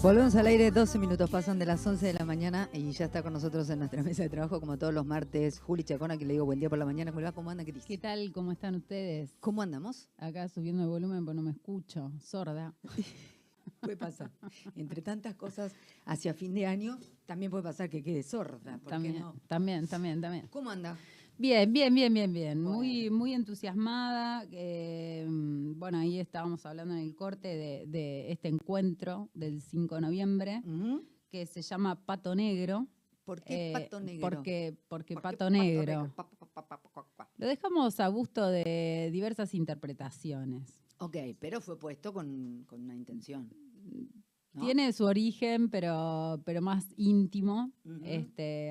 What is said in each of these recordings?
Volvemos al aire, 12 minutos pasan de las 11 de la mañana y ya está con nosotros en nuestra mesa de trabajo, como todos los martes, Juli Chacona, que le digo buen día por la mañana. ¿Cómo anda, Cris? ¿Qué tal? ¿Cómo están ustedes? ¿Cómo andamos? Acá subiendo el volumen porque no me escucho, sorda. Puede pasar. Entre tantas cosas, hacia fin de año, también puede pasar que quede sorda. ¿Por También, qué no? también. ¿Cómo anda? Bien. Bueno. Muy entusiasmada. Bueno, ahí estábamos hablando en el corte de este encuentro del 5 de noviembre, que se llama Pato Negro. ¿Por qué Pato Negro? Porque Pato Negro. Lo dejamos a gusto de diversas interpretaciones. Ok, pero fue puesto con una intención, ¿no? Tiene su origen, pero más íntimo.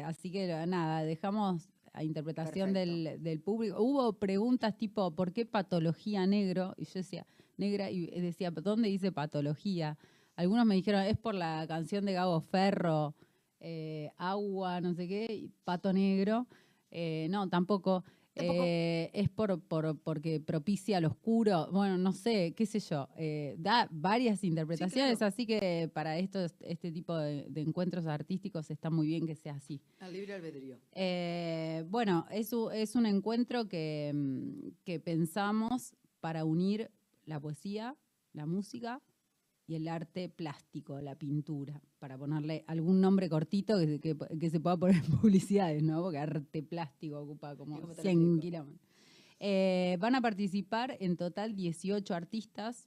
Así que nada, dejamos a interpretación del público. Hubo preguntas tipo, ¿por qué patología negro? Y yo decía, negra, y decía, ¿dónde dice patología? Algunos me dijeron, es por la canción de Gabo Ferro, agua, no sé qué, y Pato Negro. No, tampoco. Es porque propicia lo oscuro, bueno, no sé, qué sé yo, da varias interpretaciones, sí, claro. Así que para este tipo de encuentros artísticos está muy bien que sea así. Al libre albedrío. Bueno, es un encuentro que pensamos para unir la poesía, la música y el arte plástico, la pintura, para ponerle algún nombre cortito que se pueda poner en publicidades, ¿no? Porque arte plástico ocupa como 100 kilómetros. Van a participar en total 18 artistas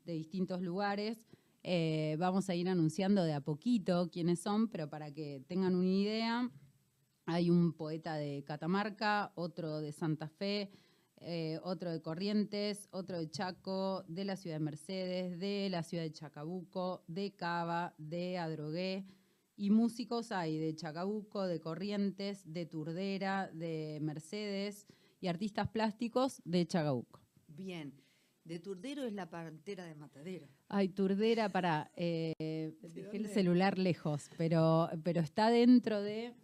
de distintos lugares. Vamos a ir anunciando de a poquito quiénes son, pero para que tengan una idea, hay un poeta de Catamarca, otro de Santa Fe, otro de Corrientes, otro de Chaco, de la ciudad de Mercedes, de la ciudad de Chacabuco, de Cava, de Adrogué, y músicos hay de Chacabuco, de Corrientes, de Turdera, de Mercedes, y artistas plásticos de Chacabuco. Bien. De Turdero es la pantera de Matadero. Ay, Turdera, dejé el celular lejos, pero está dentro de...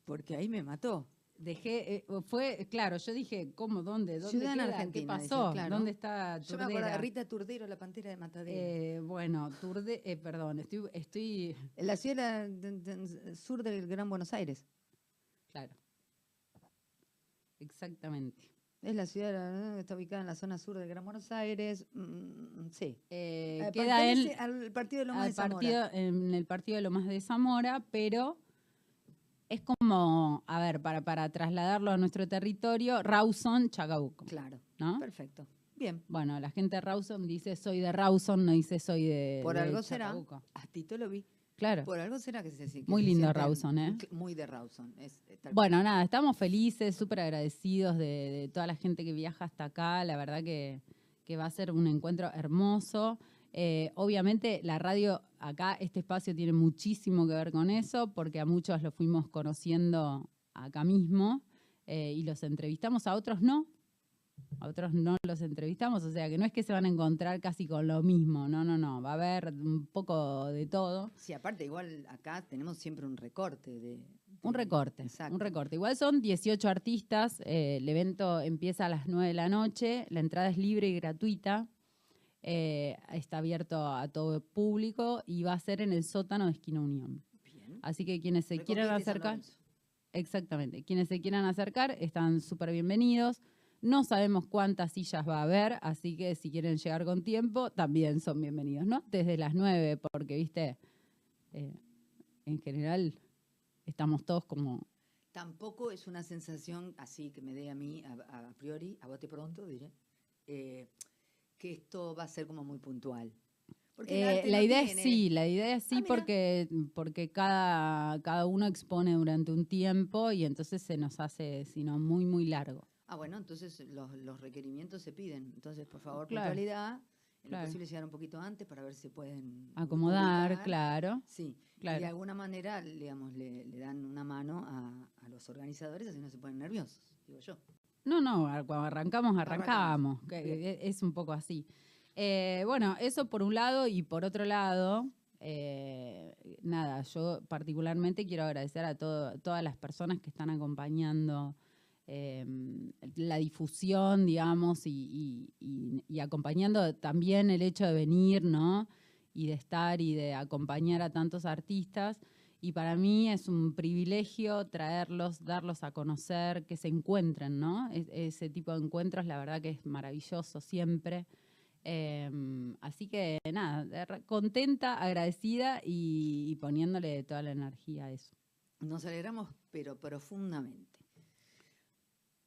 Porque ahí me mató. Claro, yo dije, ¿cómo? ¿Dónde Ciudad en queda? Argentina, ¿Qué pasó? dice, claro. ¿Dónde está Turdera? Yo me acuerdo de Rita Turdero, la pantera de Matadero. Bueno, perdón, estoy... En la ciudad sur del Gran Buenos Aires. Claro, exactamente. Es la ciudad que está ubicada en la zona sur del Gran Buenos Aires. Sí. Queda al partido de Lomas de Zamora. En el partido de Lomas de Zamora, pero... Es como, a ver, para trasladarlo a nuestro territorio, Rawson, Chacabuco. Claro, ¿no? Perfecto. Bien. Bueno, la gente de Rawson dice soy de Rawson, no dice soy de Por algo Chacabuco. Será, a Tito lo vi. Claro. Por algo será que se muy lindo Rawson, ¿eh? Muy de Rawson. Bueno, nada, estamos felices, súper agradecidos de toda la gente que viaja hasta acá. La verdad que va a ser un encuentro hermoso. Obviamente la radio acá, este espacio tiene muchísimo que ver con eso, porque a muchos los fuimos conociendo acá mismo y los entrevistamos, a otros no los entrevistamos, o sea que no es que se van a encontrar casi con lo mismo, no, va a haber un poco de todo. Sí, aparte igual acá tenemos siempre un recorte Un recorte, exacto. Un recorte. Igual son 18 artistas, el evento empieza a las 9 de la noche, la entrada es libre y gratuita. Está abierto a todo público y va a ser en el sótano de Esquina Unión. Bien. Así que quienes se quieran acercar, exactamente, quienes se quieran acercar están súper bienvenidos. No sabemos cuántas sillas va a haber, así que si quieren llegar con tiempo, también son bienvenidos, ¿no? Desde las 9, porque, viste, en general estamos todos como... Tampoco es una sensación así que me dé a mí, a priori, a bote pronto, diré, que esto va a ser como muy puntual. La idea es sí porque cada uno expone durante un tiempo y entonces se nos hace, sino muy, muy largo. Bueno, entonces los requerimientos se piden. Entonces, por favor, claro. Puntualidad. En lo posible llegar un poquito antes para ver si pueden acomodar, ubicar. Claro. Sí, claro. Y de alguna manera, digamos, le dan una mano a los organizadores, así no se ponen nerviosos, digo yo. No, cuando arrancamos. Es un poco así. Bueno, eso por un lado, y por otro lado, nada, yo particularmente quiero agradecer a todas las personas que están acompañando la difusión, digamos, y acompañando también el hecho de venir, ¿no? y de estar y de acompañar a tantos artistas. Y para mí es un privilegio traerlos, darlos a conocer, que se encuentren, ¿no? Ese tipo de encuentros, la verdad que es maravilloso siempre. Así que nada, contenta, agradecida y poniéndole toda la energía a eso. Nos alegramos, pero profundamente.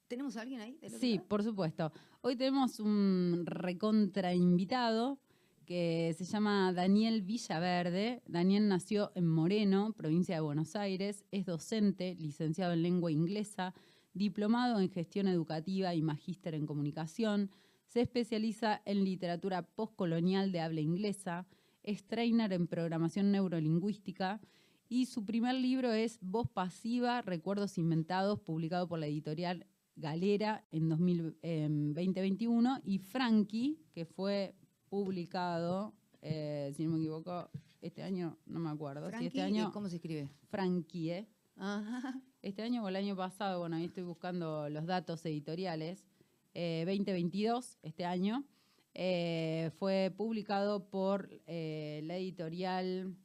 ¿Tenemos a alguien ahí? Sí, por supuesto. Hoy tenemos un recontra invitado que se llama Daniel Villaverde. Daniel nació en Moreno, provincia de Buenos Aires, es docente, licenciado en lengua inglesa, diplomado en gestión educativa y magíster en comunicación, se especializa en literatura postcolonial de habla inglesa, es trainer en programación neurolingüística y su primer libro es Voz Pasiva, Recuerdos Inventados, publicado por la editorial Galera en 2021, y Frankie, que fue publicado, si no me equivoco, este año, no me acuerdo. Frankie, si este año, ¿cómo se escribe? Frankie, Ajá. Este año o el año pasado, bueno, ahí estoy buscando los datos editoriales, 2022, este año, fue publicado por la editorial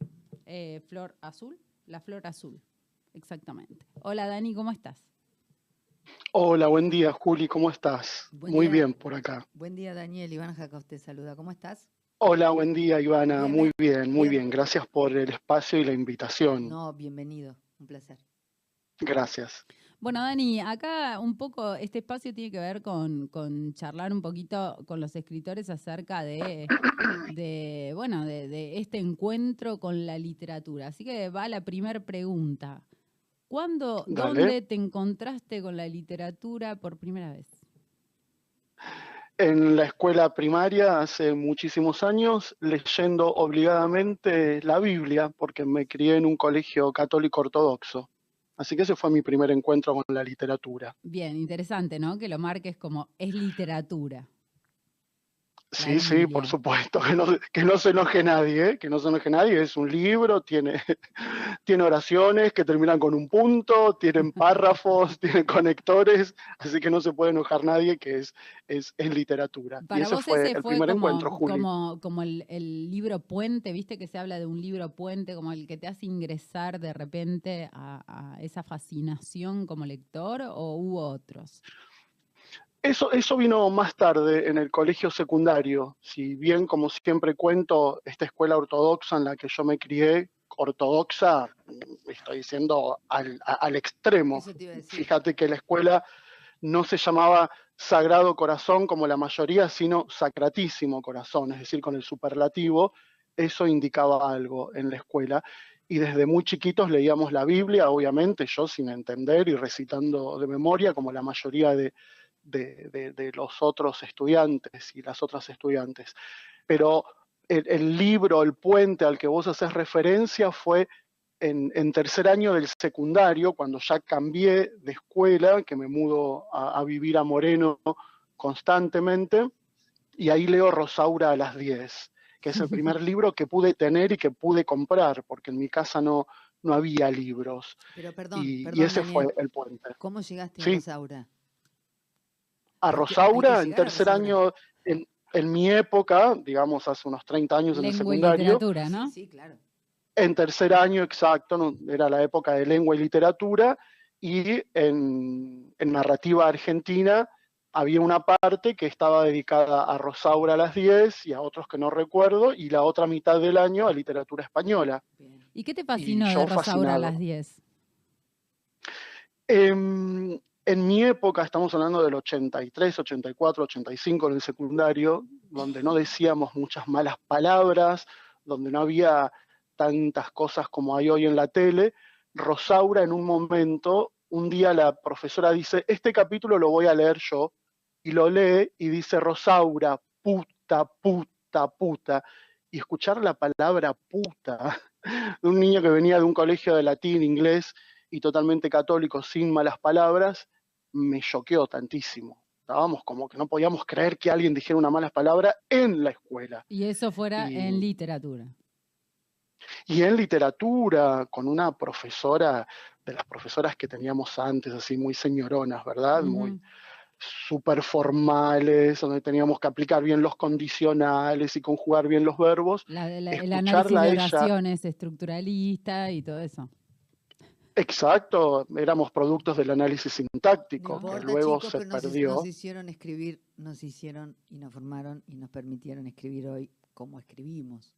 Flor Azul, La Flor Azul, exactamente. Hola Dani, ¿cómo estás? Hola, buen día, Juli, ¿cómo estás? Muy bien por acá. Buen día, Daniel. Iván Jacob te saluda. ¿Cómo estás? Hola, buen día, Ivana. Bien, muy bien. Gracias por el espacio y la invitación. No, bienvenido. Un placer. Gracias. Bueno, Dani, acá un poco este espacio tiene que ver con charlar un poquito con los escritores acerca de este encuentro con la literatura. Así que va la primera pregunta. ¿Dónde te encontraste con la literatura por primera vez? En la escuela primaria, hace muchísimos años, leyendo obligadamente la Biblia, porque me crié en un colegio católico ortodoxo. Así que ese fue mi primer encuentro con la literatura. Bien, interesante, ¿no? Que lo marques como es literatura. Sí, por supuesto, que no se enoje nadie, ¿eh? Que no se enoje nadie, es un libro, tiene oraciones que terminan con un punto, tienen párrafos, tienen conectores, así que no se puede enojar nadie, que es literatura. Para y ese vos fue el primer encuentro, Juli. Como el libro puente, viste que se habla de un libro puente, como el que te hace ingresar de repente a esa fascinación como lector, ¿o hubo otros? Eso vino más tarde en el colegio secundario. Si bien, como siempre cuento, esta escuela ortodoxa en la que yo me crié, ortodoxa, estoy diciendo al extremo. Eso te iba a decir. Fíjate que la escuela no se llamaba Sagrado Corazón como la mayoría, sino Sacratísimo Corazón, es decir, con el superlativo. Eso indicaba algo en la escuela. Y desde muy chiquitos leíamos la Biblia, obviamente, yo sin entender y recitando de memoria, como la mayoría de los otros estudiantes y las otras estudiantes. Pero el libro, el puente al que vos haces referencia fue en tercer año del secundario, cuando ya cambié de escuela, que me mudo a vivir a Moreno constantemente, y ahí leo Rosaura a las 10, que es el primer libro que pude tener y que pude comprar, porque en mi casa no había libros. Pero perdón, y ese Daniel, fue el puente. ¿Cómo llegaste a Sí. Rosaura? A Rosaura, en tercer año, en mi época, digamos hace unos 30 años en el secundario. Lengua y literatura, ¿no? Sí, claro. En tercer año, exacto, era la época de lengua y literatura, y en narrativa argentina había una parte que estaba dedicada a Rosaura a las 10 y a otros que no recuerdo, y la otra mitad del año a literatura española. Bien. ¿Y qué te fascinó de Rosaura a las 10? En mi época, estamos hablando del 83, 84, 85 en el secundario, donde no decíamos muchas malas palabras, donde no había tantas cosas como hay hoy en la tele, Rosaura en un momento, un día la profesora dice, este capítulo lo voy a leer yo, y lo lee y dice Rosaura, puta, puta, puta, y escuchar la palabra puta de un niño que venía de un colegio de latín, inglés y totalmente católico, sin malas palabras, me choqueó tantísimo. Estábamos como que no podíamos creer que alguien dijera una mala palabra en la escuela. Y eso fuera en literatura. Y en literatura, con una profesora, de las profesoras que teníamos antes, así muy señoronas, ¿verdad? Muy súper formales, donde teníamos que aplicar bien los condicionales y conjugar bien los verbos. El análisis Escucharla a de ella, oraciones estructuralista y todo eso. exacto, éramos productos del análisis No sintáctico, que importa, luego chicos, se pero perdió. nos hicieron escribir, nos hicieron y nos formaron y nos permitieron escribir hoy como escribimos.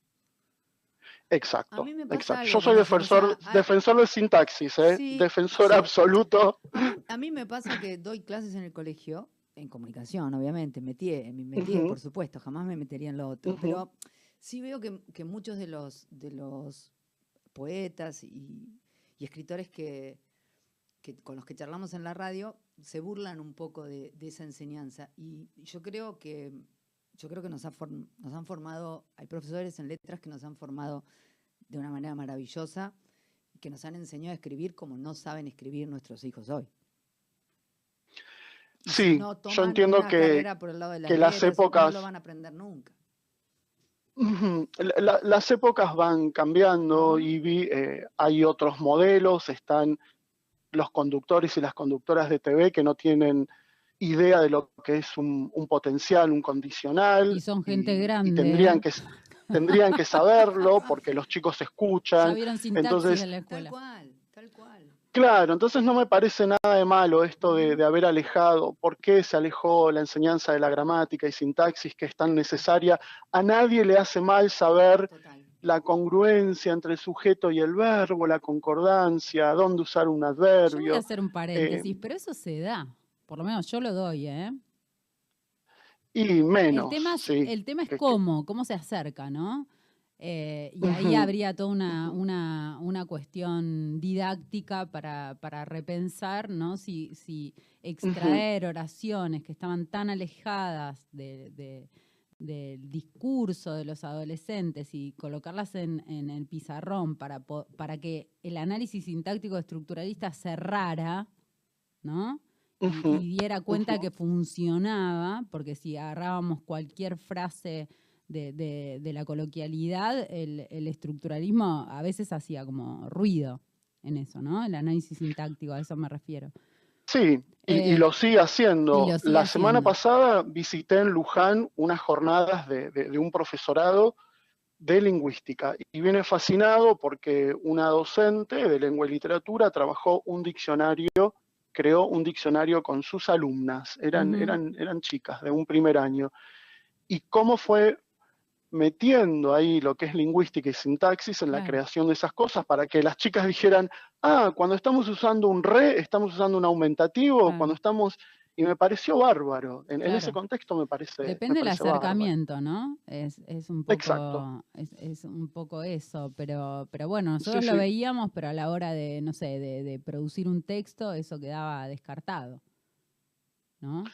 A Exacto, mí me pasa exacto. algo Yo soy con eso, o sea, defensor del sintaxis, sí, defensor sí. absoluto. A mí me pasa que doy clases en el colegio, en comunicación, obviamente, me metí, Ujú, por supuesto, jamás me metería en lo otro, ujú, pero sí veo que muchos de los poetas y escritores con los que charlamos en la radio se burlan un poco de esa enseñanza, y yo creo que nos han formado, hay profesores en letras que nos han formado de una manera maravillosa, que nos han enseñado a escribir como no saben escribir nuestros hijos hoy. Y si Sí, no yo toman entiendo una carrera por el lado de las que las letras, no lo épocas, van a aprender nunca. las épocas van cambiando Ujú. y hay otros modelos, están los conductores y las conductoras de TV que no tienen idea de lo que es un potencial, un Y condicional, son gente y grande, ¿eh? tendrían que saberlo porque los chicos Ya escuchan. vieron sintaxis Entonces, en la Tal escuela. cual, tal cual. claro, entonces no me parece nada de malo esto de haber alejado. ¿Por qué se alejó la enseñanza de la gramática y sintaxis, que es tan necesaria? A nadie le hace mal saber Total. la congruencia entre el sujeto y el verbo, la concordancia, dónde usar un Yo voy a adverbio. hacer un eh, paréntesis, pero eso se da. Por lo menos yo lo doy, ¿eh? y El tema menos, es, sí. el tema es que- cómo se acerca, ¿no? Y ahí Ujú, habría toda ujú, una cuestión didáctica para repensar, ¿no? Si ujú. extraer oraciones que estaban tan alejadas del discurso de los adolescentes y colocarlas en el pizarrón para que el análisis sintáctico estructuralista cerrara, ¿no? Ujú, Y diera cuenta ujú. que funcionaba, porque si agarrábamos cualquier frase de la coloquialidad, el estructuralismo a veces hacía como ruido en eso, ¿no? El análisis sintáctico, a eso me refiero. Sí, y Eh, lo sigue y haciendo. lo sigue La semana haciendo. pasada visité en Luján unas jornadas de un profesorado de lingüística y vine fascinado porque una docente de lengua y literatura trabajó un diccionario, creó un diccionario con sus alumnas, Ujú, eran chicas de un primer año, y cómo fue metiendo ahí lo que es lingüística y sintaxis en la claro, creación de esas cosas para que las chicas dijeran, cuando estamos usando un re, estamos usando un aumentativo, cuando claro, estamos... Y me pareció bárbaro. En ese claro. contexto me Depende del parece bárbaro. acercamiento, ¿no? Exacto. Es un poco eso, pero bueno, Sí, nosotros lo sí. veíamos, pero a la hora de, no sé, de producir un texto, eso quedaba descartado, ¿no?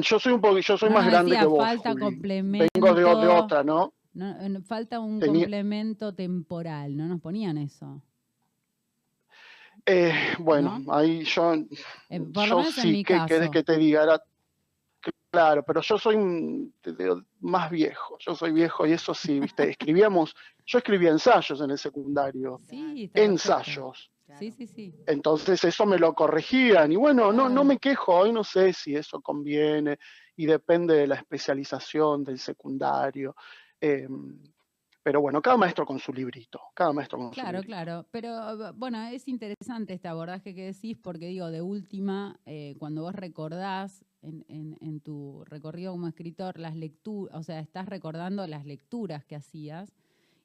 Yo soy No más nos grande que decía vos, falta Juli. Vengo de complemento, otra, ¿no? falta un Tenía, complemento temporal, no nos ponían eso, bueno, ¿no? ahí Por lo yo menos en sí, mi ¿qué querés caso. que te diga? Claro, pero yo soy más viejo, yo soy viejo y eso sí, viste, yo escribía ensayos en el secundario, Sí, está perfecto. ensayos, Sí, Claro. sí, sí. entonces eso me lo corregían y bueno, no Claro. me quejo, hoy no sé si eso conviene y depende de la especialización del secundario, eh, pero bueno, cada maestro con su librito, cada maestro con su Claro, librito. claro, pero bueno, es interesante este abordaje que decís porque digo, de última, cuando vos recordás en tu recorrido como escritor las lecturas, o sea, estás recordando las lecturas que hacías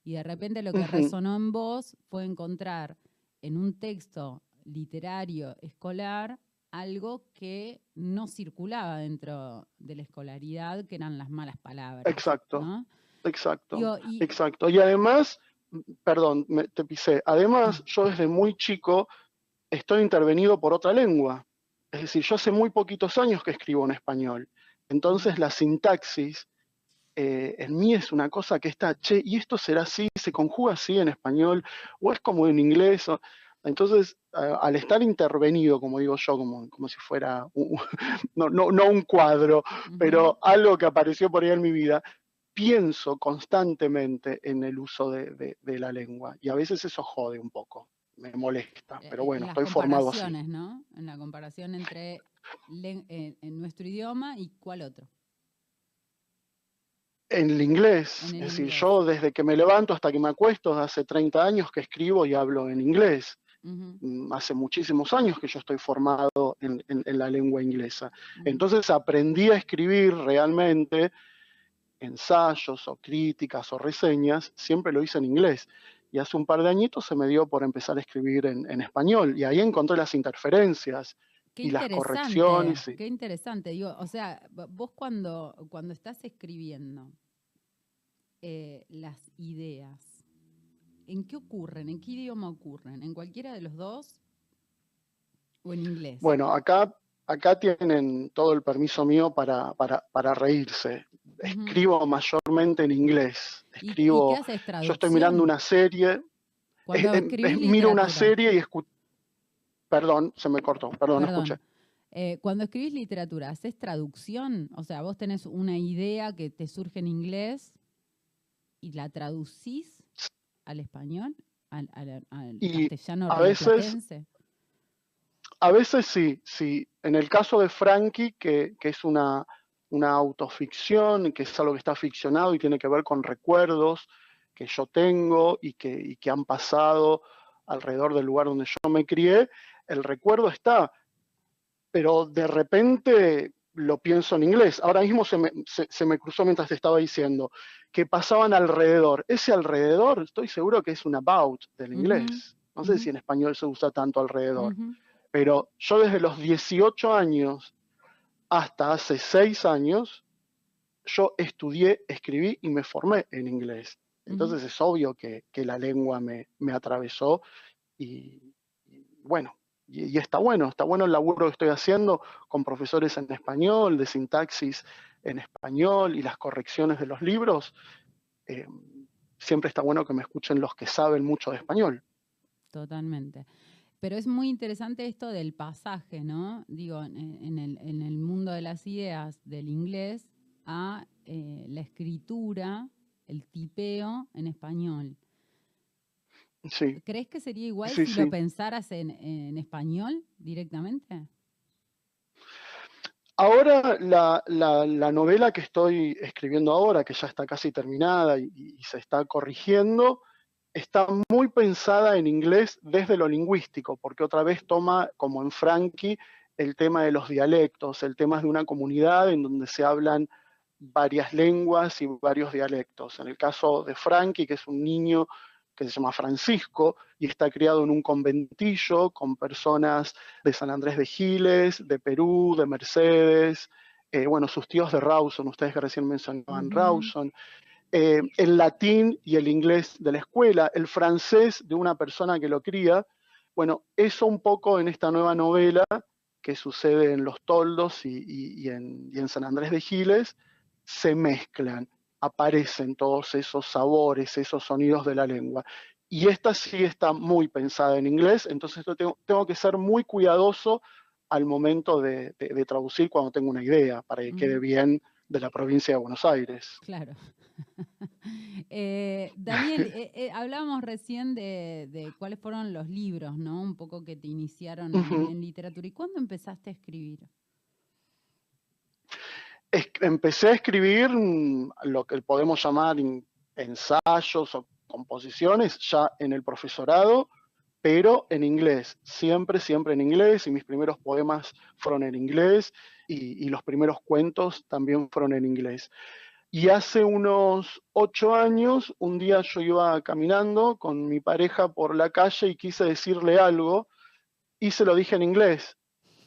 y de repente lo que Ujú, resonó en vos fue encontrar en un texto literario escolar algo que no circulaba dentro de la escolaridad, que eran las malas palabras, exacto, ¿no? exacto, Digo, y exacto. Y además, perdón, te pisé, no, además yo desde muy chico estoy intervenido por otra lengua. Es decir, yo hace muy poquitos años que escribo en español. Entonces la sintaxis en mí es una cosa que está, ¿y esto será así? ¿Se conjuga así en español? ¿O es como en inglés? Entonces, al estar intervenido, como digo yo, como si fuera, no un cuadro, ujú. pero algo que apareció por ahí en mi vida, pienso constantemente en el uso de la lengua. Y a veces eso jode un poco. me molesta. Pero En bueno, las estoy formado así. comparaciones, ¿no? En la comparación entre en nuestro idioma y cuál otro. En el inglés, En el es decir, inglés. yo desde que me levanto hasta que me acuesto, hace 30 años que escribo y hablo en inglés. Hace muchísimos años que yo estoy formado en la lengua inglesa. Entonces aprendí a escribir realmente ensayos o críticas o reseñas, siempre lo hice en inglés. Y hace un par de añitos se me dio por empezar a escribir en español. Y ahí encontré las interferencias Qué y las interesante, correcciones. qué interesante. Digo, o sea, vos cuando estás escribiendo las ideas, ¿en qué ocurren? ¿En qué idioma ocurren? ¿En cualquiera de los dos o en inglés? Bueno, acá tienen todo el permiso mío para reírse. Escribo mayormente en inglés. ¿Y qué haces, traducción? Yo estoy mirando una serie. Cuando escribís miro una literatura. serie y escucho. Perdón, se me cortó. Perdón, no escuché. Cuando escribís literatura, ¿haces traducción? O sea, vos tenés una idea que te surge en inglés y la traducís al español, al castellano rioplatense. A veces sí. En el caso de Frankie, que es una autoficción, que es algo que está ficcionado y tiene que ver con recuerdos que yo tengo y que han pasado alrededor del lugar donde yo me crié, el recuerdo está, pero de repente lo pienso en inglés. Ahora mismo se me cruzó mientras te estaba diciendo que pasaban alrededor. Ese alrededor, estoy seguro que es un about del inglés. No sé si en español se usa tanto alrededor. Pero yo desde los 18 años hasta hace 6 años, yo estudié, escribí y me formé en inglés. Entonces es obvio que la lengua me atravesó y bueno, y está bueno el laburo que estoy haciendo con profesores en español, de sintaxis en español y las correcciones de los libros. Siempre está bueno que me escuchen los que saben mucho de español. Totalmente. Pero es muy interesante esto del pasaje, ¿no? Digo, en el mundo de las ideas del inglés a la escritura, el tipeo en español. Sí. ¿Crees que sería igual si lo pensaras en español directamente? Ahora, la novela que estoy escribiendo ahora, que ya está casi terminada y se está corrigiendo, está muy pensada en inglés desde lo lingüístico, porque otra vez toma, como en Frankie, el tema de los dialectos, el tema de una comunidad en donde se hablan varias lenguas y varios dialectos. En el caso de Frankie, que es un niño que se llama Francisco y está criado en un conventillo con personas de San Andrés de Giles, de Perú, de Mercedes, bueno, sus tíos de Rawson, ustedes que recién mencionaban Rawson, el latín y el inglés de la escuela, el francés de una persona que lo cría. Bueno, eso un poco en esta nueva novela que sucede en Los Toldos y en San Andrés de Giles, se mezclan, aparecen todos esos sabores, esos sonidos de la lengua. Y esta sí está muy pensada en inglés, entonces tengo que ser muy cuidadoso al momento de traducir cuando tengo una idea, para que quede bien de la provincia de Buenos Aires. Claro. Daniel, hablábamos recién de cuáles fueron los libros, ¿no? Un poco que te iniciaron en literatura. ¿Y cuándo empezaste a escribir? Empecé a escribir lo que podemos llamar ensayos o composiciones ya en el profesorado, pero en inglés, siempre en inglés, y mis primeros poemas fueron en inglés, y los primeros cuentos también fueron en inglés. Y hace unos 8 años, un día yo iba caminando con mi pareja por la calle y quise decirle algo y se lo dije en inglés.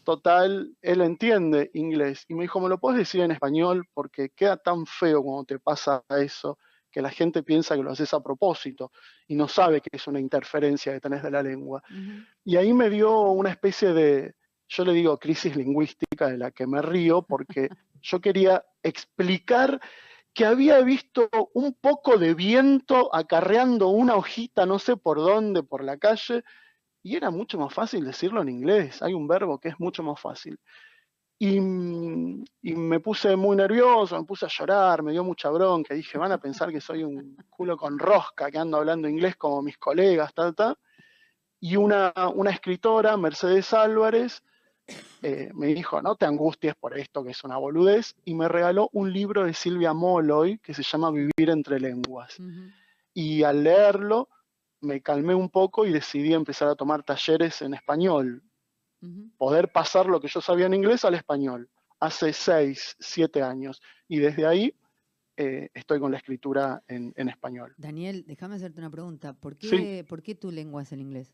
Total, él entiende inglés. Y me dijo, ¿me lo puedes decir en español? Porque queda tan feo cuando te pasa eso, que la gente piensa que lo haces a propósito y no sabe que es una interferencia que tenés de la lengua. Y ahí me dio una especie de, yo le digo crisis lingüística, de la que me río, porque yo quería explicar que había visto un poco de viento acarreando una hojita, no sé por dónde, por la calle, y era mucho más fácil decirlo en inglés. Hay un verbo que es mucho más fácil. Y me puse muy nervioso, me puse a llorar, me dio mucha bronca. Dije, van a pensar que soy un culo con rosca, que ando hablando inglés como mis colegas, tal. Y una escritora, Mercedes Álvarez, me dijo, no te angusties por esto, que es una boludez, y me regaló un libro de Silvia Molloy que se llama Vivir entre lenguas. Y al leerlo me calmé un poco y decidí empezar a tomar talleres en español, poder pasar lo que yo sabía en inglés al español, hace 6, 7 años. Y desde ahí estoy con la escritura en español. Daniel, déjame hacerte una pregunta. ¿Por Sí. qué tu lengua es el inglés?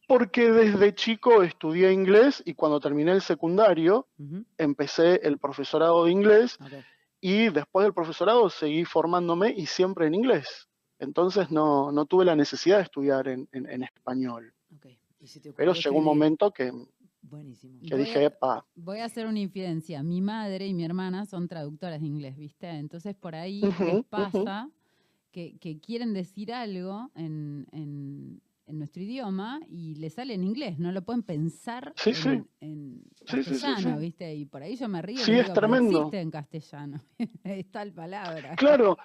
Porque desde chico estudié inglés y cuando terminé el secundario empecé el profesorado de inglés. Okay. Y después del profesorado seguí formándome y siempre en inglés. Entonces no tuve la necesidad de estudiar en español. Okay. ¿Y si te Pero ocurrió llegó un momento que Buenísimo. dije, epa. Voy a hacer una infidencia. Mi madre y mi hermana son traductoras de inglés, ¿viste? Entonces por ahí les pasa que quieren decir algo en nuestro idioma y les sale en inglés, no lo pueden pensar en castellano, Sí. ¿viste? Y por ahí yo me río y Sí, les es digo, tremendo. pero existe en castellano, es tal palabra. Claro,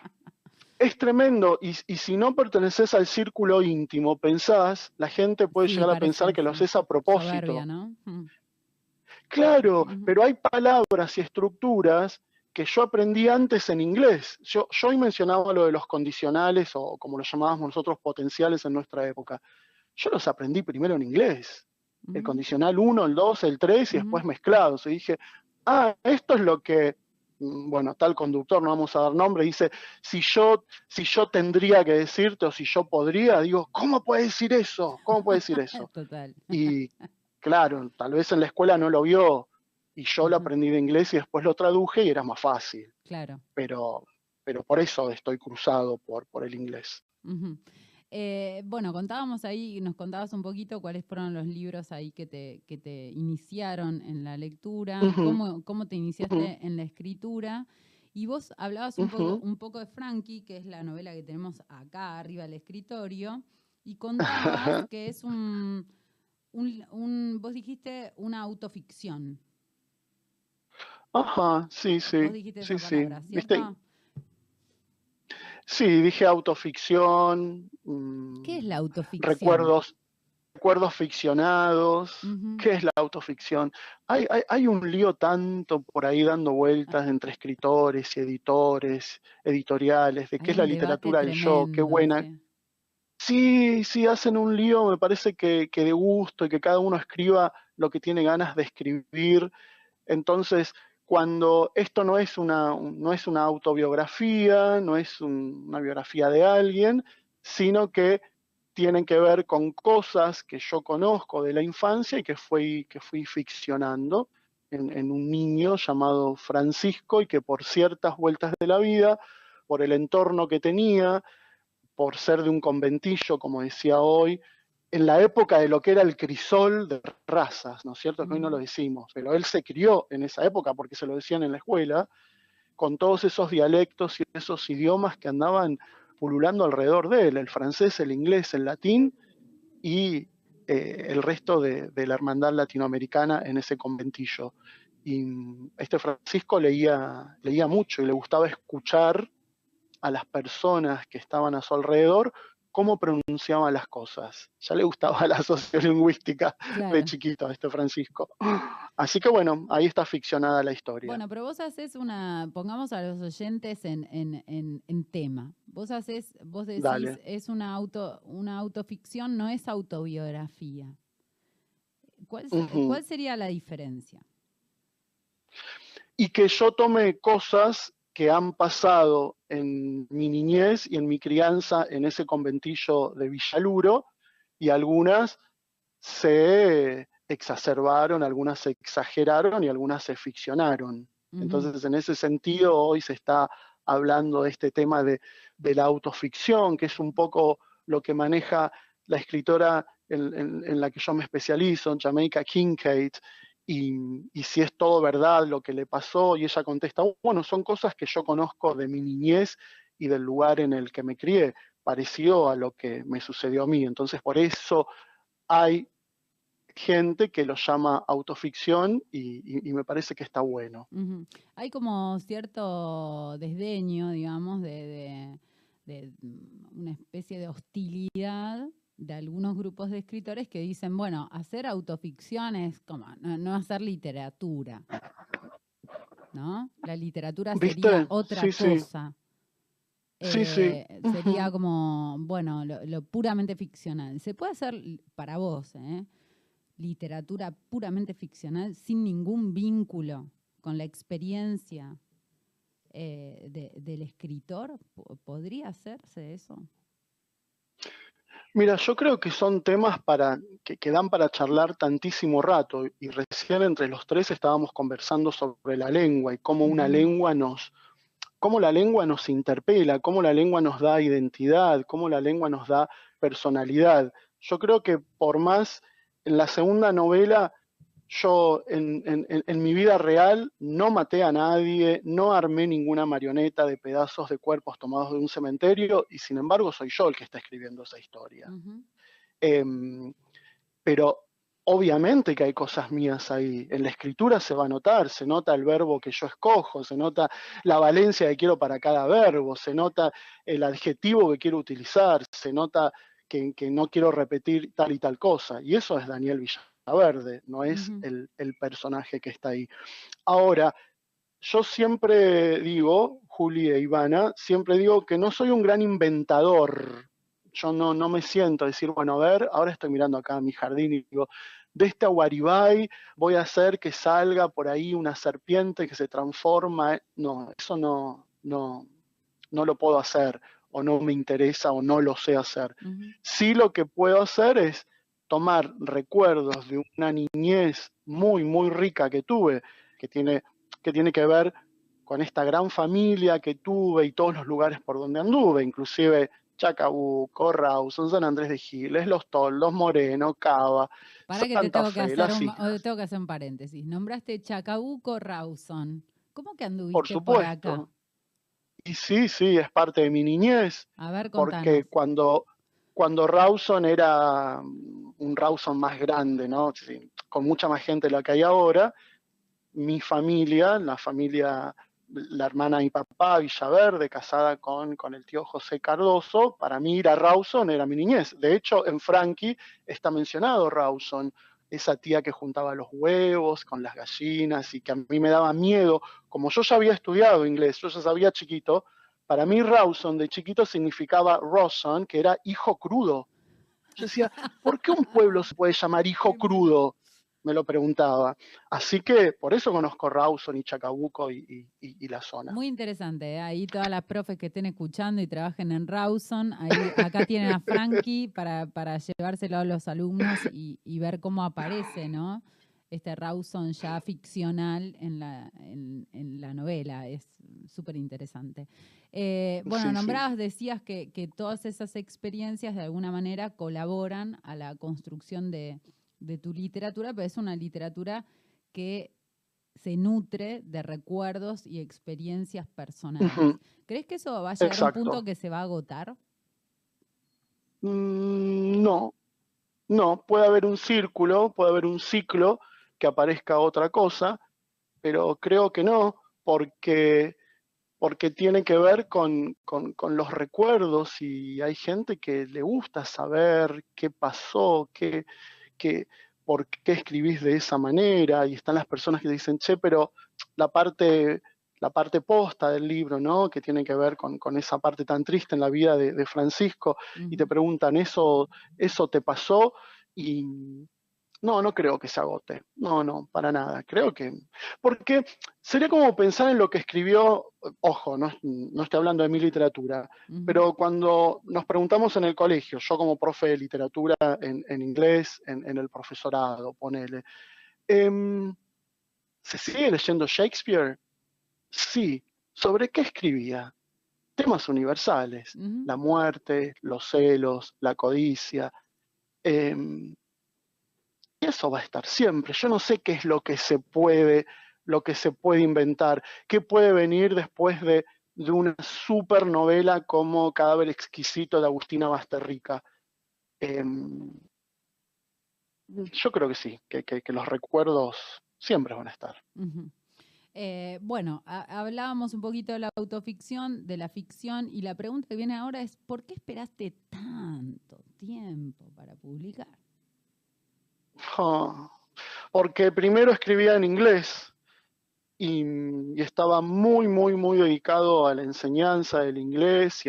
es tremendo. Y si no perteneces al círculo íntimo, pensás, la gente puede llegar a pensar que lo haces a propósito. Soberbia, ¿no? Claro, pero hay palabras y estructuras que yo aprendí antes en inglés. Yo hoy mencionaba lo de los condicionales, o como lo llamábamos nosotros, potenciales en nuestra época. Yo los aprendí primero en inglés. El condicional 1, el 2, el 3 y después mezclados. Y dije, esto es lo que, bueno, tal conductor, no vamos a dar nombre, dice, si yo tendría que decirte o si yo podría, digo, ¿cómo puede decir eso? ¿Cómo puede decir eso? Total. Y claro, tal vez en la escuela no lo vio y yo lo aprendí de inglés y después lo traduje y era más fácil. Claro. Pero por eso estoy cruzado por el inglés. Bueno, nos contabas un poquito cuáles fueron los libros ahí que te iniciaron en la lectura, cómo te iniciaste en la escritura. Y vos hablabas un poco de Frankie, que es la novela que tenemos acá arriba del escritorio, y contabas que es vos dijiste una autoficción. Ajá, sí. Vos dijiste esa palabra, ¿cierto? ¿Viste? Sí, dije autoficción. ¿Qué es la autoficción? Recuerdos ficcionados. ¿Qué es la autoficción? Hay un lío tanto por ahí dando vueltas entre escritores y editores, editoriales, de qué es la literatura del yo, qué buena. Sí, hacen un lío, me parece que de gusto y que cada uno escriba lo que tiene ganas de escribir. Entonces, cuando esto no es una autobiografía, no es una biografía de alguien, sino que tienen que ver con cosas que yo conozco de la infancia y que fui ficcionando en un niño llamado Francisco y que por ciertas vueltas de la vida, por el entorno que tenía, por ser de un conventillo, como decía hoy, en la época de lo que era el crisol de razas, ¿no es cierto? Que hoy no lo decimos, pero él se crió en esa época porque se lo decían en la escuela, con todos esos dialectos y esos idiomas que andaban pululando alrededor de él, el francés, el inglés, el latín y el resto de la hermandad latinoamericana en ese conventillo. Y este Francisco leía mucho y le gustaba escuchar a las personas que estaban a su alrededor cómo pronunciaban las cosas. Ya le gustaba la sociolingüística de chiquito a este Francisco. Así que bueno, ahí está ficcionada la historia. Bueno, pero vos haces pongamos a los oyentes en tema. Vos decís, Dale. es una autoficción, no es autobiografía. ¿Cuál sería la diferencia? Y que yo tome cosas que han pasado en mi niñez y en mi crianza en ese conventillo de Villaluro, y algunas se exacerbaron, algunas se exageraron y algunas se ficcionaron. Entonces, en ese sentido, hoy se está hablando de este tema de la autoficción, que es un poco lo que maneja la escritora en la que yo me especializo, Jamaica Kincaid, y si es todo verdad lo que le pasó, y ella contesta, bueno, son cosas que yo conozco de mi niñez y del lugar en el que me crié, parecido a lo que me sucedió a mí. Entonces, por eso hay gente que lo llama autoficción y me parece que está bueno. Hay como cierto desdeño, digamos, de una especie de hostilidad de algunos grupos de escritores que dicen, bueno, hacer autoficción es como no hacer literatura, ¿no? La literatura sería ¿Viste? otra Sí, sí, cosa. sí, sí. Sería Ujú. como, bueno, lo puramente ficcional. Se puede hacer, para vos, literatura puramente ficcional sin ningún vínculo con la experiencia del escritor. ¿Podría hacerse eso? Mira, yo creo que son temas que dan para charlar tantísimo rato y recién entre los tres estábamos conversando sobre la lengua y cómo Ujú. cómo la lengua nos interpela, cómo la lengua nos da identidad, cómo la lengua nos da personalidad. Yo creo que por más en la segunda novela yo en mi vida real no maté a nadie, no armé ninguna marioneta de pedazos de cuerpos tomados de un cementerio y sin embargo soy yo el que está escribiendo esa historia. Ujú. Em, pero obviamente que hay cosas mías ahí. En la escritura se va a notar, se nota el verbo que yo escojo, se nota la valencia que quiero para cada verbo, se nota el adjetivo que quiero utilizar, se nota que no quiero repetir tal y tal cosa. Y eso es Daniel Villaverde, no es Ujú. el personaje que está ahí. Ahora, yo siempre digo, Juli e Ivana, siempre digo que no soy un gran inventador. Yo no me siento a decir, bueno, a ver, ahora estoy mirando acá a mi jardín y digo, de este aguaribay voy a hacer que salga por ahí una serpiente que se transforma. No, eso no lo puedo hacer, o no me interesa, o no lo sé hacer. Ujú. Sí lo que puedo hacer es tomar recuerdos de una niñez muy, muy rica que tuve, que tiene que ver con esta gran familia que tuve y todos los lugares por donde anduve, inclusive Chacabuco, Rawson, San Andrés de Giles, Los Toldos, Moreno, Cava, Para que te Santa Fe, Las Islas, tengo que hacer un paréntesis. Nombraste Chacabuco, Rawson. ¿Cómo que por anduviste por acá? supuesto. Y sí, sí, es parte de mi niñez, A ver, porque contanos. cuando Rawson era un Rawson más grande, ¿no? Sí, con mucha más gente de la que hay ahora, mi familia, la hermana de mi papá, Villaverde, casada con el tío José Cardoso, para mí ir a Rawson era mi niñez. De hecho, en Frankie está mencionado Rawson, esa tía que juntaba los huevos con las gallinas y que a mí me daba miedo. Como yo ya había estudiado inglés, yo ya sabía chiquito, para mí Rawson de chiquito significaba Rawson, que era hijo crudo. Yo decía, ¿por qué un pueblo se puede llamar hijo Tremendo. crudo? Me lo preguntaba. Así que por eso conozco Rawson y Chacabuco y la zona. Muy interesante, ¿eh? Ahí todas las profes que estén escuchando y trabajen en Rawson, acá tienen a Frankie para llevárselo a los alumnos y ver cómo aparece, ¿no? Este Rawson ya ficcional en la novela, es súper interesante. Bueno, Sí, sí. nombrabas, decías que todas esas experiencias de alguna manera colaboran a la construcción de tu literatura, pero es una literatura que se nutre de recuerdos y experiencias personales. Ujú, ¿Crees que eso va a llegar a un punto exacto. que se va a agotar? No, no. Puede haber un círculo, puede haber un ciclo que aparezca otra cosa, pero creo que no, porque tiene que ver con los recuerdos y hay gente que le gusta saber qué pasó, qué, por qué escribís de esa manera, y están las personas que dicen, che, pero la parte, la parte posta del libro, ¿no? Que tiene que ver con esa parte tan triste en la vida de Francisco, y te Ujú. preguntan, ¿eso te pasó? Y no creo que se agote. No, para nada. Creo que. Porque sería como pensar en lo que escribió, ojo, no estoy hablando de mi literatura, Ujú. pero cuando nos preguntamos en el colegio, yo como profe de literatura en inglés, en el profesorado, ponele, em, ¿se sigue leyendo Shakespeare? Sí. ¿Sobre qué escribía? Temas universales. Ujú. La muerte, los celos, la codicia. em, Y eso va a estar siempre. Yo no sé qué es lo que se puede inventar, qué puede venir después de una super novela como Cadáver exquisito de Agustina Basterrica. Eh, yo creo que sí, que los recuerdos siempre van a estar. Ujú. Bueno, hablábamos un poquito de la autoficción, de la ficción, y la pregunta que viene ahora es, ¿por qué esperaste tanto tiempo para publicar? Oh, porque primero escribía en inglés y estaba muy, muy, muy dedicado a la enseñanza del inglés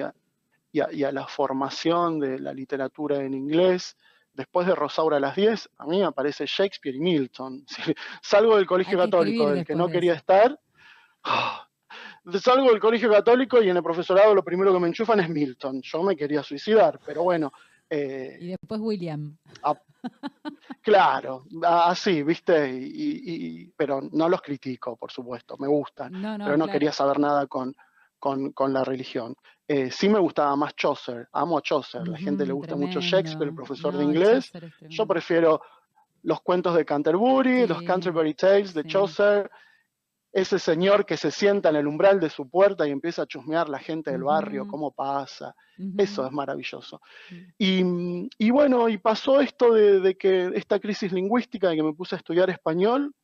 y a la formación de la literatura en inglés. Después de Rosaura a las 10, a mí me aparece Shakespeare y Milton. Si salgo del colegio Hay que católico escribir del que después no de quería eso. estar, salgo del colegio católico y en el profesorado lo primero que me enchufan es Milton. Yo me quería suicidar, pero bueno. Y después William. Claro, así, ¿viste? Pero no los critico, por supuesto, me gustan, pero no Claro. quería saber nada con la religión. Sí me gustaba más Chaucer, amo a Chaucer, la gente le gusta mucho Shakespeare, el Tremendo. profesor de No, inglés. Chaucer es Yo tremendo. prefiero los cuentos de Canterbury, los Sí, Canterbury Tales de sí. Chaucer, ese señor que se sienta en el umbral de su puerta y empieza a chusmear la gente del barrio, Ujú, cómo pasa. Eso ujú. es maravilloso. Y bueno, y pasó esto de que esta crisis lingüística, de que me puse a estudiar español,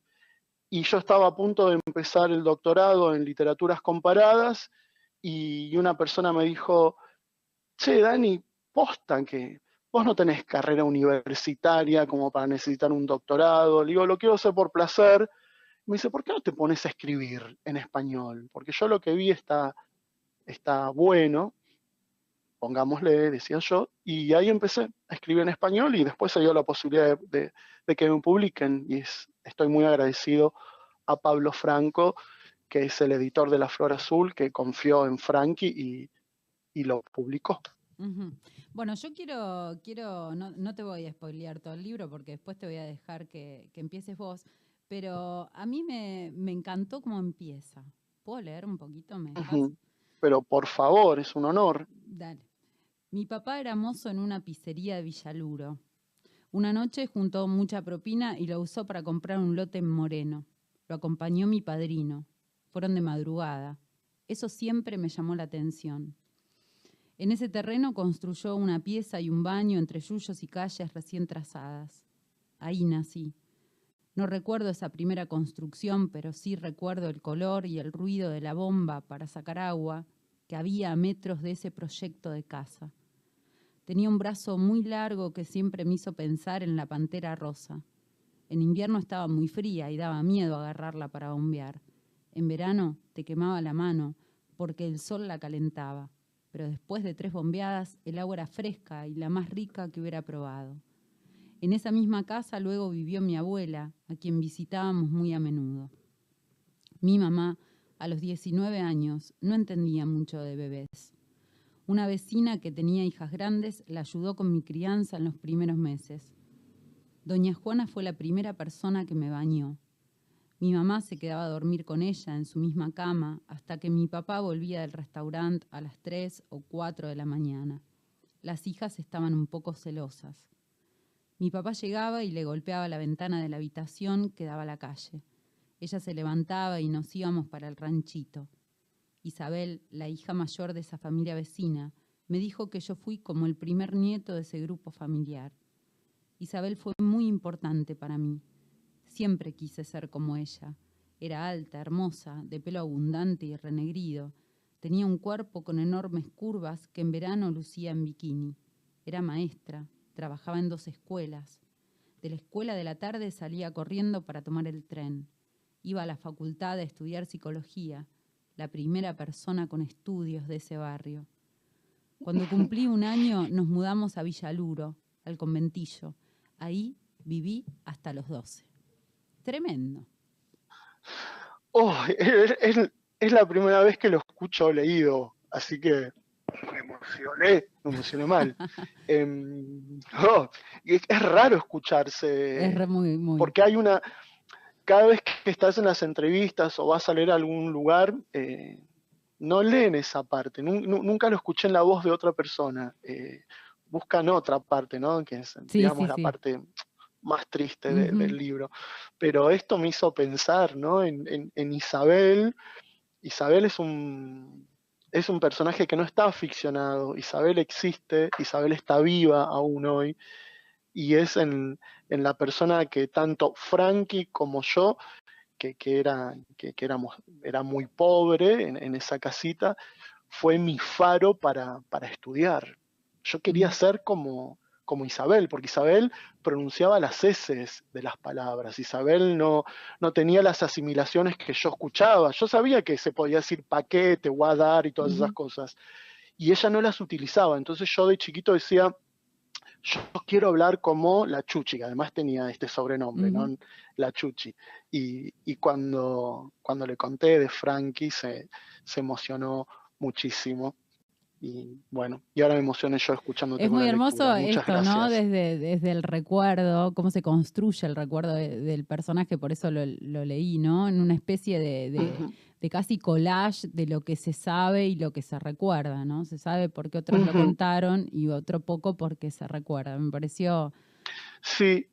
y yo estaba a punto de empezar el doctorado en literaturas comparadas, y una persona me dijo, che, Dani, posta que vos no tenés carrera universitaria como para necesitar un doctorado. Le digo, lo quiero hacer por placer. Me dice, ¿por qué no te pones a escribir en español? Porque yo lo que vi está bueno, pongámosle, decía yo, y ahí empecé a escribir en español y después se dio la posibilidad de que me publiquen y estoy muy agradecido a Pablo Franco, que es el editor de La Flor Azul, que confió en Frankie y lo publicó. Ujú. Bueno, yo quiero, no te voy a spoilear todo el libro porque después te voy a dejar que empieces vos, pero a mí me encantó cómo empieza. ¿Puedo leer un poquito? ¿Me dejas? Pero por favor, es un honor. Dale. Mi papá era mozo en una pizzería de Villaluro. Una noche juntó mucha propina y lo usó para comprar un lote en Moreno. Lo acompañó mi padrino. Fueron de madrugada. Eso siempre me llamó la atención. En ese terreno construyó una pieza y un baño entre yuyos y calles recién trazadas. Ahí nací. No recuerdo esa primera construcción, pero sí recuerdo el color y el ruido de la bomba para sacar agua que había a metros de ese proyecto de casa. Tenía un brazo muy largo que siempre me hizo pensar en la pantera rosa. En invierno estaba muy fría y daba miedo agarrarla para bombear. En verano te quemaba la mano porque el sol la calentaba, pero después de 3 bombeadas el agua era fresca y la más rica que hubiera probado. En esa misma casa luego vivió mi abuela, a quien visitábamos muy a menudo. Mi mamá, a los 19 años, no entendía mucho de bebés. Una vecina que tenía hijas grandes la ayudó con mi crianza en los primeros meses. Doña Juana fue la primera persona que me bañó. Mi mamá se quedaba a dormir con ella en su misma cama hasta que mi papá volvía del restaurante a las 3 o 4 de la mañana. Las hijas estaban un poco celosas. Mi papá llegaba y le golpeaba la ventana de la habitación que daba a la calle. Ella se levantaba y nos íbamos para el ranchito. Isabel, la hija mayor de esa familia vecina, me dijo que yo fui como el primer nieto de ese grupo familiar. Isabel fue muy importante para mí. Siempre quise ser como ella. Era alta, hermosa, de pelo abundante y renegrido. Tenía un cuerpo con enormes curvas que en verano lucía en bikini. Era maestra, trabajaba en 2 escuelas. De la escuela de la tarde salía corriendo para tomar el tren. Iba a la facultad a estudiar psicología, la primera persona con estudios de ese barrio. Cuando cumplí 1 año nos mudamos a Villaluro, al conventillo. Ahí viví hasta los 12. Tremendo. Oh, es la primera vez que lo escucho leído, así que me emocioné mal. Es raro escucharse, Es muy. porque cada vez que estás en las entrevistas o vas a leer a algún lugar, no leen esa parte, nunca lo escuché en la voz de otra persona, buscan otra parte, ¿no? Que es, digamos, la Sí. parte más triste del Uh-huh. libro. Pero esto me hizo pensar, ¿no? En Isabel. Isabel es un personaje que no está ficcionado. Isabel existe, Isabel está viva aún hoy, y es en la persona que tanto Frankie como yo era muy pobre en esa casita, fue mi faro para estudiar. Yo quería ser como Isabel, porque Isabel pronunciaba las eses de las palabras. Isabel no tenía las asimilaciones que yo escuchaba. Yo sabía que se podía decir paquete, guardar y todas esas cosas. Y ella no las utilizaba. Entonces yo de chiquito decía, yo quiero hablar como la Chuchi, que además tenía este sobrenombre, ¿no? La Chuchi. Y cuando le conté de Frankie, se emocionó muchísimo. Y bueno, y ahora me emocioné yo escuchándote Es con muy la hermoso lectura. Muchas esto, ¿no? gracias. Desde el recuerdo, cómo se construye el recuerdo del personaje, por eso lo leí, ¿no? En una especie de casi collage de lo que se sabe y lo que se recuerda, ¿no? Se sabe porque otros lo contaron y otro poco porque se recuerda. Me pareció... Sí.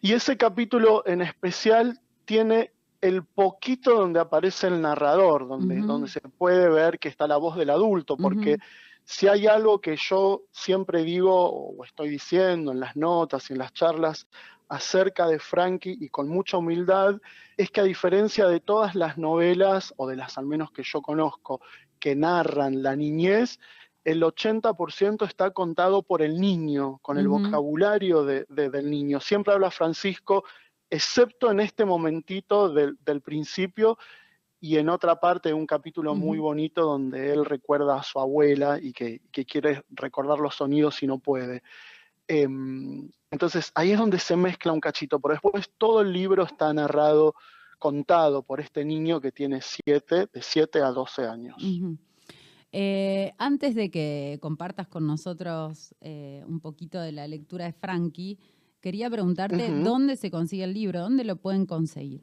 Y ese capítulo en especial tiene el poquito donde aparece el narrador, donde se puede ver que está la voz del adulto, porque si hay algo que yo siempre digo o estoy diciendo en las notas y en las charlas acerca de Frankie, y con mucha humildad, es que a diferencia de todas las novelas, o de las al menos que yo conozco, que narran la niñez, el 80% está contado por el niño, con el vocabulario del niño. Siempre habla Francisco, excepto en este momentito del principio, y en otra parte de un capítulo muy bonito donde él recuerda a su abuela y que quiere recordar los sonidos y no puede. Entonces ahí es donde se mezcla un cachito, pero después todo el libro está narrado, contado por este niño que tiene de 7 a 12 años. Antes de que compartas con nosotros un poquito de la lectura de Frankie, quería preguntarte dónde se consigue el libro, dónde lo pueden conseguir.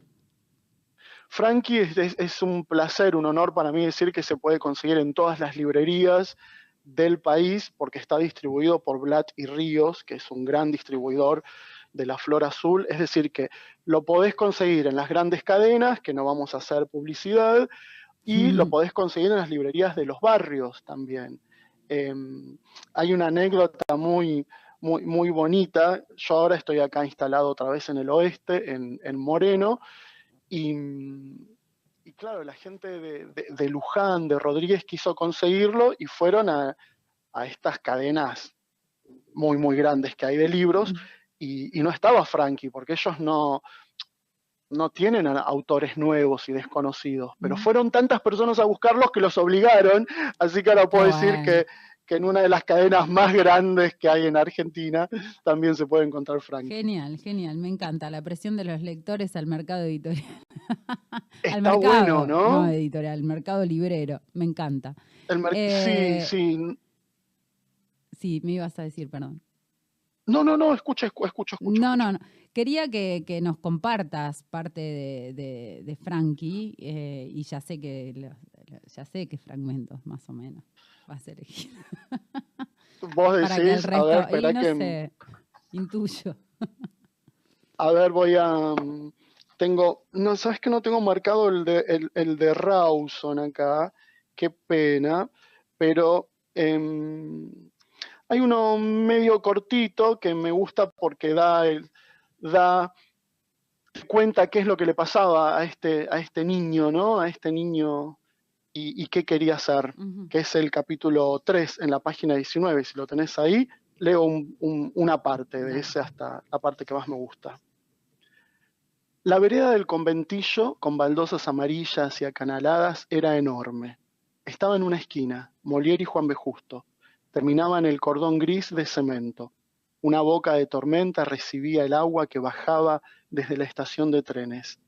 Frankie es un placer, un honor para mí decir que se puede conseguir en todas las librerías del país, porque está distribuido por Blatt y Ríos, que es un gran distribuidor de la Flor Azul. Es decir, que lo podés conseguir en las grandes cadenas, que no vamos a hacer publicidad, y lo podés conseguir en las librerías de los barrios también. Hay una anécdota muy bonita. Yo ahora estoy acá instalado otra vez en el oeste, en Moreno, y claro, la gente de Luján, de Rodríguez, quiso conseguirlo y fueron a estas cadenas muy grandes que hay de libros, y no estaba Frankie, porque ellos no tienen autores nuevos y desconocidos, pero fueron tantas personas a buscarlos que los obligaron, así que ahora puedo decir que en una de las cadenas más grandes que hay en Argentina también se puede encontrar Frankie. Genial, me encanta la presión de los lectores al mercado editorial. Al mercado, bueno, ¿no? No editorial, al mercado librero, me encanta. Sí. Sí, me ibas a decir, perdón. No, escucho. No. Quería que nos compartas parte de Frankie, y ya sé que fragmentos más o menos vas a elegir. Vos decís, a ver, espera no que... sé, intuyo. A ver, no, sabes que no tengo marcado el de Rawson acá, qué pena, pero hay uno medio cortito que me gusta porque da cuenta qué es lo que le pasaba a este niño, ¿no? A este niño y qué quería hacer, que es el capítulo 3 en la página 19. Si lo tenés ahí, leo una parte de ese hasta la parte que más me gusta. La vereda del conventillo, con baldosas amarillas y acanaladas, era enorme. Estaba en una esquina, Molière y Juan B. Justo. Terminaba en el cordón gris de cemento. Una boca de tormenta recibía el agua que bajaba desde la estación de trenes.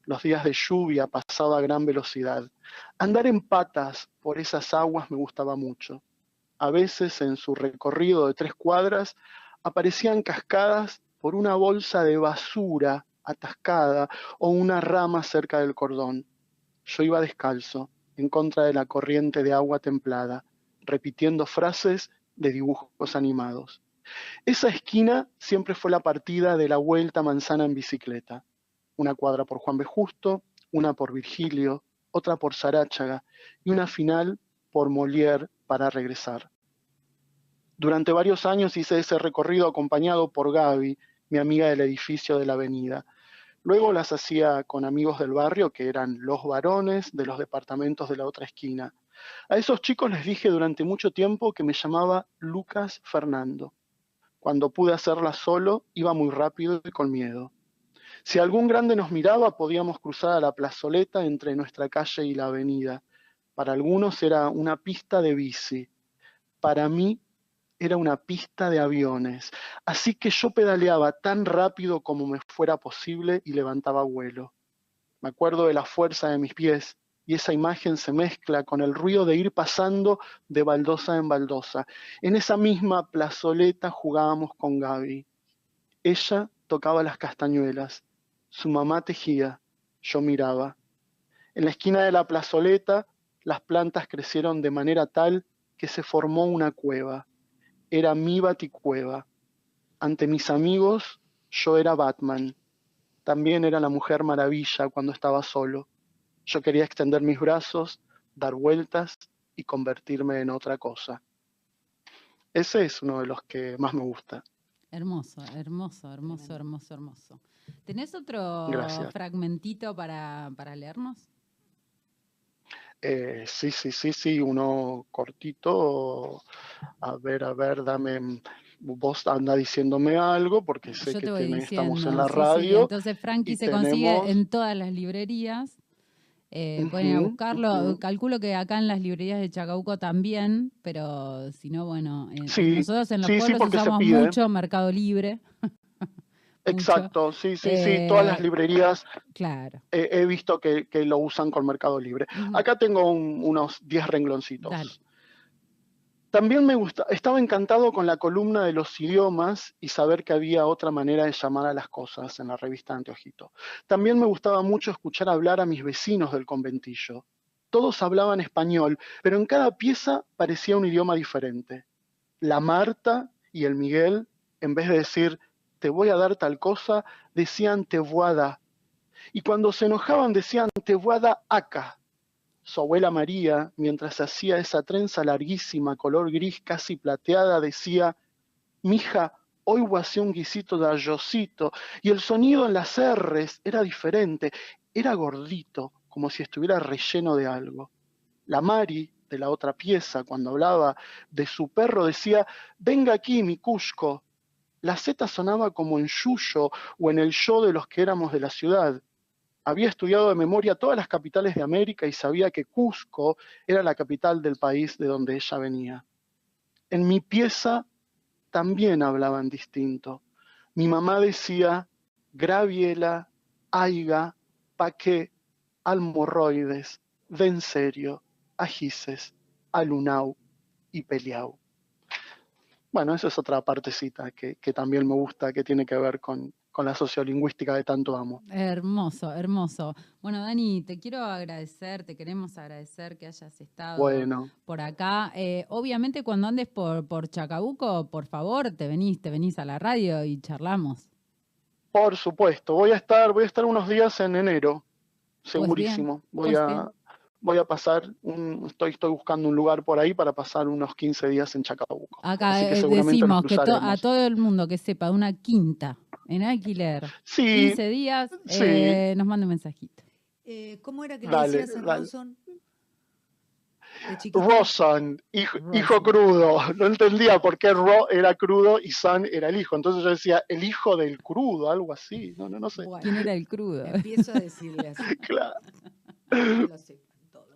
Los días de lluvia pasaba a gran velocidad. Andar en patas por esas aguas me gustaba mucho. A veces, en su recorrido de 3 cuadras, aparecían cascadas por una bolsa de basura atascada o una rama cerca del cordón. Yo iba descalzo, en contra de la corriente de agua templada, repitiendo frases de dibujos animados. Esa esquina siempre fue la partida de la vuelta a Manzana en bicicleta. Una cuadra por Juan B. Justo, una por Virgilio, otra por Saráchaga y una final por Molière para regresar. Durante varios años hice ese recorrido acompañado por Gaby, mi amiga del edificio de la avenida. Luego las hacía con amigos del barrio, que eran los varones de los departamentos de la otra esquina. A esos chicos les dije durante mucho tiempo que me llamaba Lucas Fernando. Cuando pude hacerla solo, iba muy rápido y con miedo. Si algún grande nos miraba, podíamos cruzar a la plazoleta entre nuestra calle y la avenida. Para algunos era una pista de bici. Para mí era una pista de aviones. Así que yo pedaleaba tan rápido como me fuera posible y levantaba vuelo. Me acuerdo de la fuerza de mis pies y esa imagen se mezcla con el ruido de ir pasando de baldosa en baldosa. En esa misma plazoleta jugábamos con Gaby. Ella tocaba las castañuelas, su mamá tejía, yo miraba. En la esquina de la plazoleta, las plantas crecieron de manera tal que se formó una cueva. Era mi baticueva. Ante mis amigos, yo era Batman. También era la Mujer Maravilla cuando estaba solo. Yo quería extender mis brazos, dar vueltas y convertirme en otra cosa. Ese es uno de los que más me gusta. Hermoso, hermoso, hermoso, hermoso, hermoso. ¿Tenés otro Gracias. fragmentito para leernos? Sí, uno cortito. A ver, dame. Vos anda diciéndome algo porque sé Yo que te voy estamos diciendo, en la sí. radio. Entonces Frankie y se consigue tenemos... en todas las librerías. Pueden ir a buscarlo. Calculo que acá en las librerías de Chacabuco también, pero si no, bueno, Sí, nosotros en los sí, pueblos porque se usamos pide. mucho Mercado Libre. Exacto, sí. Todas las librerías Claro. he visto que lo usan con Mercado Libre. Acá tengo unos 10 rengloncitos. Dale. También estaba encantado con la columna de los idiomas y saber que había otra manera de llamar a las cosas en la revista Anteojito. También me gustaba mucho escuchar hablar a mis vecinos del conventillo. Todos hablaban español, pero en cada pieza parecía un idioma diferente. La Marta y el Miguel, en vez de decir te voy a dar tal cosa, decían te voy a dar. Y cuando se enojaban decían te voy a dar acá. Su abuela María, mientras hacía esa trenza larguísima, color gris casi plateada, decía, mija, hoy voy a hacer un guisito de arrocito, y el sonido en las R's era diferente, era gordito, como si estuviera relleno de algo. La Mari, de la otra pieza, cuando hablaba de su perro, decía, venga aquí, mi Cusco. La Z sonaba como en Yuyo o en el yo de los que éramos de la ciudad. Había estudiado de memoria todas las capitales de América y sabía que Cusco era la capital del país de donde ella venía. En mi pieza también hablaban distinto. Mi mamá decía Graviela, Aiga, Paqué, Almorroides, Den Serio, Ajices, Alunau y Peliau. Bueno, esa es otra partecita que también me gusta, que tiene que ver con la sociolingüística de tanto amo. Hermoso, hermoso. Bueno, Dani, te queremos agradecer que hayas estado por acá. Obviamente cuando andes por Chacabuco, por favor, te venís a la radio y charlamos. Por supuesto, voy a estar unos días en enero, segurísimo. Voy a pasar, estoy buscando un lugar por ahí para pasar unos 15 días en Chacabuco. Acá así que seguramente decimos nos que cruzaremos. a todo el mundo que sepa, una quinta en alquiler, sí, 15 días, nos manda un mensajito. ¿Cómo era que le decías a Rawson? Rawson, hijo crudo. No entendía por qué Ro era crudo y Son era el hijo. Entonces yo decía, el hijo del crudo, algo así. No sé. Bueno, ¿quién era el crudo? Empiezo a decirle así. Claro. Que lo sepan todos.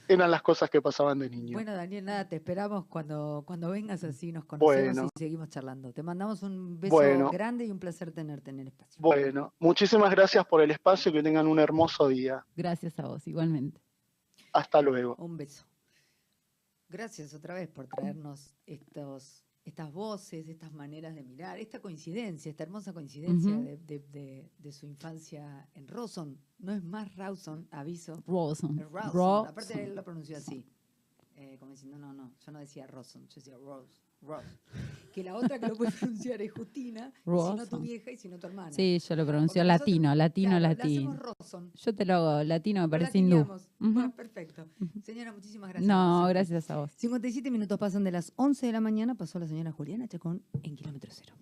Eran las cosas que pasaban de niño. Bueno, Daniel, nada, te esperamos cuando vengas así, nos conocemos y seguimos charlando. Te mandamos un beso grande y un placer tenerte en el espacio. Bueno, muchísimas gracias por el espacio y que tengan un hermoso día. Gracias a vos, igualmente. Hasta luego. Un beso. Gracias otra vez por traernos estas voces, estas maneras de mirar, esta hermosa coincidencia de su infancia en Rawson. No es más Rawson, aviso. Rawson. Aparte él lo pronunció así. Como diciendo, no, yo no decía Rawson, yo decía Rose. Que la otra que lo puede pronunciar es Justina, y si no tu vieja y si no tu hermana. Sí, yo lo pronuncio latino. Lo hacemos Rawson. Yo te lo hago latino, me parece hindú. Bueno, perfecto. Señora, muchísimas gracias. No, gracias a vos. 57 minutos pasan de las 11 de la mañana, pasó la señora Juliana Chacón en Kilómetro Cero.